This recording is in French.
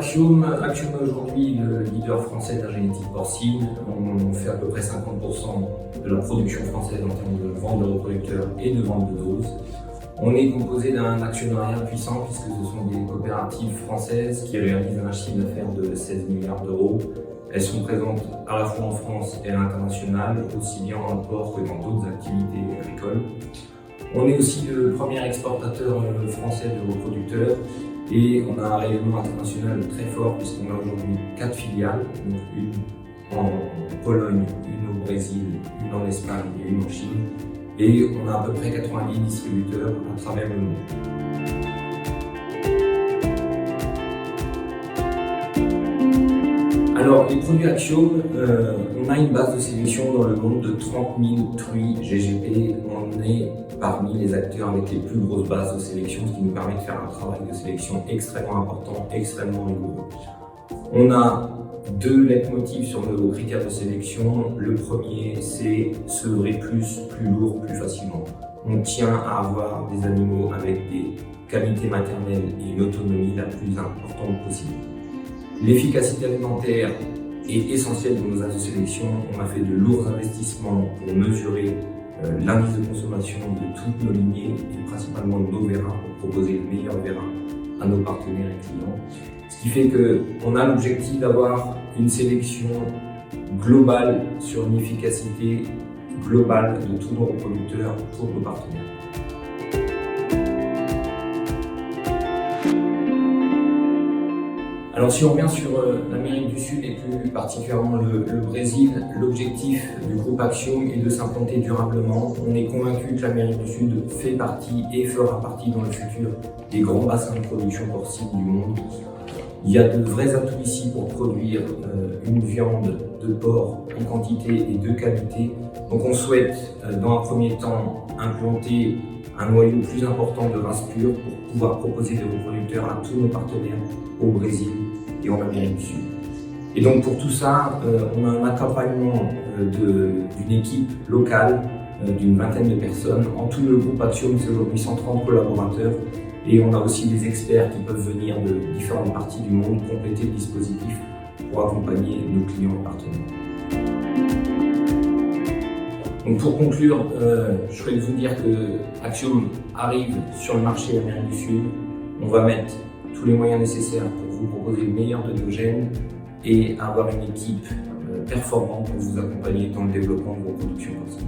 Axiom est aujourd'hui le leader français de la génétique porcine. On fait à peu près 50% de la production française en termes de vente de reproducteurs et de vente de doses. On est composé d'un actionnariat puissant puisque ce sont des coopératives françaises qui réalisent un chiffre d'affaires de 16 milliards d'euros. Elles sont présentes à la fois en France et à l'international, aussi bien en import que dans d'autres activités agricoles. On est aussi le premier exportateur français de reproducteurs et on a un rayonnement international très fort puisqu'on a aujourd'hui 4 filiales, donc une en Pologne, une au Brésil, une en Espagne et une en Chine. Et on a à peu près 90 distributeurs à travers le monde. Alors, les produits Axiom, on a une base de sélection dans le monde de 30 000 truies GGP. On est parmi les acteurs avec les plus grosses bases de sélection, ce qui nous permet de faire un travail de sélection extrêmement important, extrêmement rigoureux. On a 2 leitmotifs sur nos critères de sélection. Le premier, c'est sevrer plus lourd, plus facilement. On tient à avoir des animaux avec des qualités maternelles et une autonomie la plus importante possible. L'efficacité alimentaire est essentielle dans nos axes de sélection. On a fait de lourds investissements pour mesurer l'indice de consommation de toutes nos lignées et principalement de nos vérins pour proposer le meilleur vérin à nos partenaires et clients. Ce qui fait qu'on a l'objectif d'avoir une sélection globale sur une efficacité globale de tous nos reproducteurs pour nos partenaires. Alors si on revient sur l'Amérique du Sud et plus particulièrement le Brésil, l'objectif du groupe Axiom est de s'implanter durablement. On est convaincu que l'Amérique du Sud fait partie et fera partie dans le futur des grands bassins de production porcine du monde. Il y a de vrais atouts ici pour produire une viande de porc en quantité et de qualité. Donc on souhaite dans un premier temps implanter un noyau plus important de races pures pour pouvoir proposer des reproducteurs à tous nos partenaires au Brésil et en Amérique du Sud. Et donc pour tout ça, on a un accompagnement d'une équipe locale d'une vingtaine de personnes. En tout, le groupe Axiom, c'est aujourd'hui 130 collaborateurs et on a aussi des experts qui peuvent venir de différentes parties du monde compléter le dispositif pour accompagner nos clients et partenaires. Donc pour conclure, je souhaite vous dire que Axiom arrive sur le marché Amérique du Sud. On va mettre tous les moyens nécessaires pour vous proposer le meilleur de nos gènes et avoir une équipe performante pour vous accompagner dans le développement de vos productions porcines.